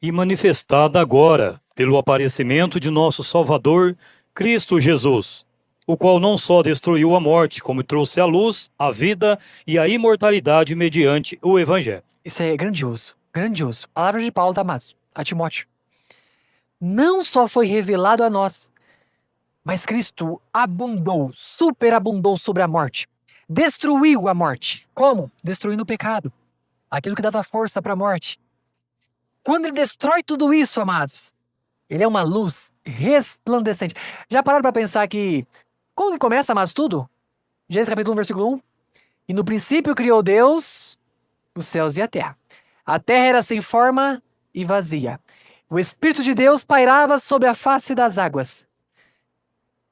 e manifestada agora pelo aparecimento de nosso Salvador, Cristo Jesus, o qual não só destruiu a morte, como trouxe à luz a vida e a imortalidade mediante o Evangelho. Isso é grandioso, grandioso. Palavras de Paulo, tá, amados? A Timóteo. Não só foi revelado a nós, mas Cristo abundou, superabundou sobre a morte. Destruiu a morte. Como? Destruindo o pecado. Aquilo que dava força para a morte. Quando ele destrói tudo isso, amados, ele é uma luz resplandecente. Já pararam para pensar que... Como que começa, amados, tudo? Gênesis capítulo 1, versículo 1. E no princípio criou Deus os céus e a terra. A terra era sem forma e vazia. O Espírito de Deus pairava sobre a face das águas.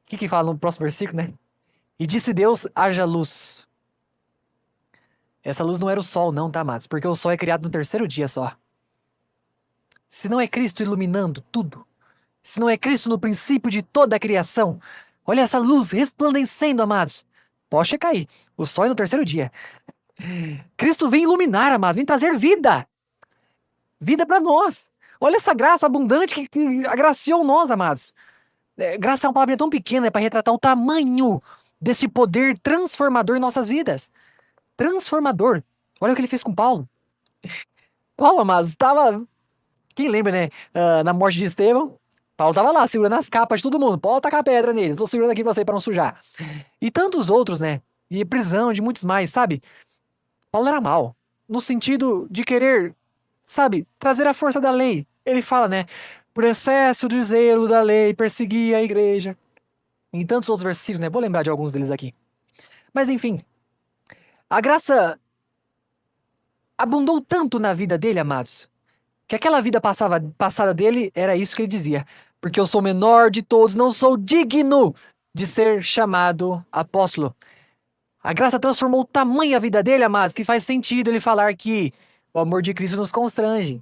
O que fala no próximo versículo, né? E disse Deus, haja luz. Essa luz não era o sol, não, tá, amados? Porque o sol é criado no terceiro dia só. Se não é Cristo iluminando tudo, se não é Cristo no princípio de toda a criação, olha essa luz resplandecendo, amados. Pode checar aí. O sol é no terceiro dia. Cristo vem iluminar, amados, vem trazer vida. Vida para nós. Olha essa graça abundante que agraciou nós, amados. Graça é uma palavra tão pequena para retratar o tamanho desse poder transformador em nossas vidas. Transformador. Olha o que ele fez com Paulo. Paulo, amados, estava... Quem lembra, né? Na morte de Estevão, Paulo estava lá, segurando as capas de todo mundo. Pode tacar pedra nele. Estou segurando aqui você para não sujar. E tantos outros, né? E prisão de muitos mais, sabe? Paulo era mau. No sentido de querer, sabe, trazer a força da lei. Ele fala, né? Por excesso de zelo da lei, perseguia a igreja. Em tantos outros versículos, né? Vou lembrar de alguns deles aqui. Mas enfim, a graça abundou tanto na vida dele, amados, que aquela vida passada dele era isso que ele dizia. Porque eu sou o menor de todos, não sou digno de ser chamado apóstolo. A graça transformou tamanho a vida dele, amados, que faz sentido ele falar que o amor de Cristo nos constrange.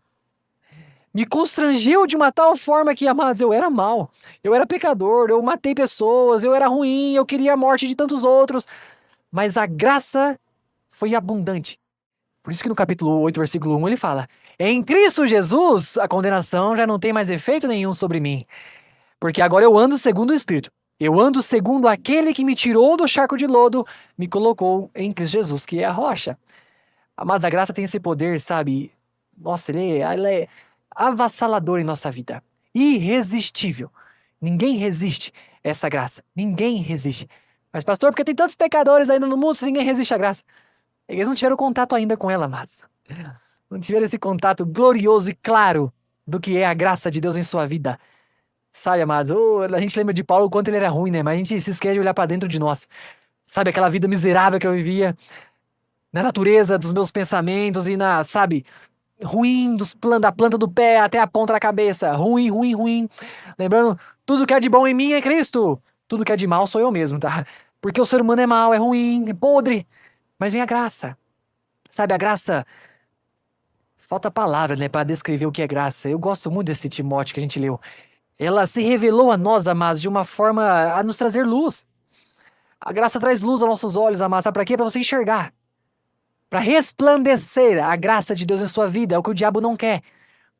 Me constrangeu de uma tal forma que, amados, eu era mau, eu era pecador, eu matei pessoas, eu era ruim, eu queria a morte de tantos outros. Mas a graça foi abundante. Por isso que no capítulo 8, versículo 1, ele fala: em Cristo Jesus, a condenação já não tem mais efeito nenhum sobre mim. Porque agora eu ando segundo o Espírito. Eu ando segundo aquele que me tirou do charco de lodo, me colocou em Cristo Jesus, que é a rocha. Amados, a graça tem esse poder, sabe? Nossa, ela é avassalador em nossa vida. Irresistível. Ninguém resiste a essa graça. Ninguém resiste. Mas, pastor, porque tem tantos pecadores ainda no mundo, ninguém resiste à graça. Eles não tiveram contato ainda com ela, amados. Não tiveram esse contato glorioso e claro do que é a graça de Deus em sua vida. Sabe, amados, a gente lembra de Paulo o quanto ele era ruim, né? Mas a gente se esquece de olhar pra dentro de nós. Sabe, aquela vida miserável que eu vivia na natureza dos meus pensamentos e na, sabe, ruim da planta do pé até a ponta da cabeça. Ruim, ruim, ruim. Lembrando, tudo que é de bom em mim é Cristo. Tudo que é de mal sou eu mesmo, tá? Porque o ser humano é mau, é ruim, é podre. Mas vem a graça. Sabe, a graça... Falta palavras, né, pra descrever o que é graça. Eu gosto muito desse Timóteo que a gente leu. Ela se revelou a nós, amados, de uma forma a nos trazer luz. A graça traz luz aos nossos olhos, amados. Sabe pra quê? Pra você enxergar. Pra resplandecer a graça de Deus em sua vida. É o que o diabo não quer.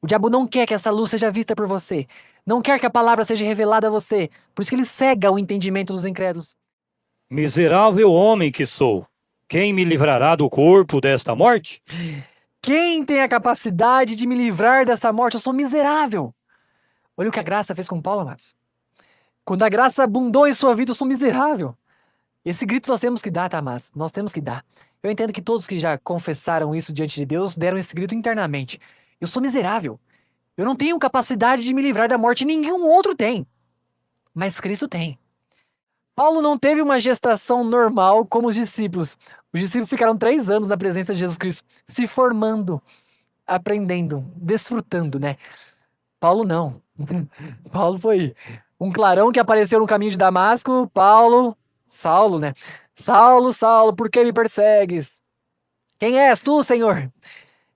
O diabo não quer que essa luz seja vista por você. Não quer que a palavra seja revelada a você. Por isso que ele cega o entendimento dos incrédulos. Miserável homem que sou, quem me livrará do corpo desta morte? Quem tem a capacidade de me livrar dessa morte? Eu sou miserável. Olha o que a graça fez com Paulo, amados. Quando a graça abundou em sua vida, eu sou miserável. Esse grito nós temos que dar, tá, amados? Nós temos que dar. Eu entendo que todos que já confessaram isso diante de Deus deram esse grito internamente. Eu sou miserável. Eu não tenho capacidade de me livrar da morte, nenhum outro tem. Mas Cristo tem. Paulo não teve uma gestação normal como os discípulos. Os discípulos ficaram 3 anos na presença de Jesus Cristo, se formando, aprendendo, desfrutando, né? Paulo não. Paulo foi um clarão que apareceu no caminho de Damasco. Saulo, né? Saulo, Saulo, por que me persegues? Quem és tu, Senhor?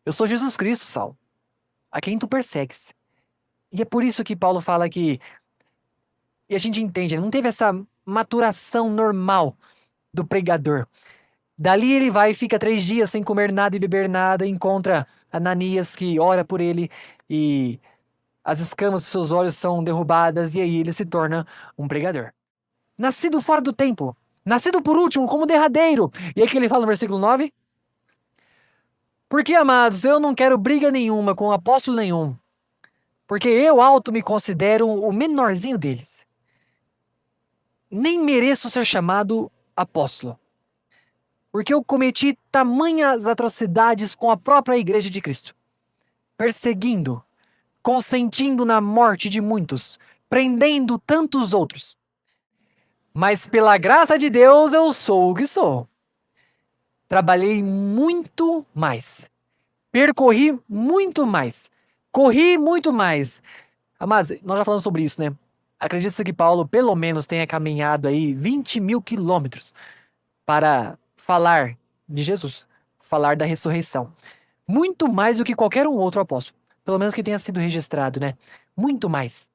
Eu sou Jesus Cristo, Saulo, a quem tu persegues. E é por isso que Paulo fala que... E a gente entende, ele não teve essa maturação normal do pregador. Dali ele vai e fica 3 dias sem comer nada e beber nada, encontra Ananias que ora por ele e as escamas dos seus olhos são derrubadas e aí ele se torna um pregador. Nascido fora do tempo, nascido por último, como derradeiro. E aí que ele fala no versículo 9: porque, amados, eu não quero briga nenhuma com apóstolo nenhum, porque eu alto me considero o menorzinho deles. Nem mereço ser chamado apóstolo, porque eu cometi tamanhas atrocidades com a própria igreja de Cristo, perseguindo, consentindo na morte de muitos, prendendo tantos outros. Mas pela graça de Deus eu sou o que sou. Trabalhei muito mais, percorri muito mais, corri muito mais. Amados, nós já falamos sobre isso, né? Acredita-se que Paulo pelo menos tenha caminhado aí 20 mil quilômetros para falar de Jesus, falar da ressurreição. Muito mais do que qualquer um outro apóstolo. Pelo menos que tenha sido registrado, né? Muito mais.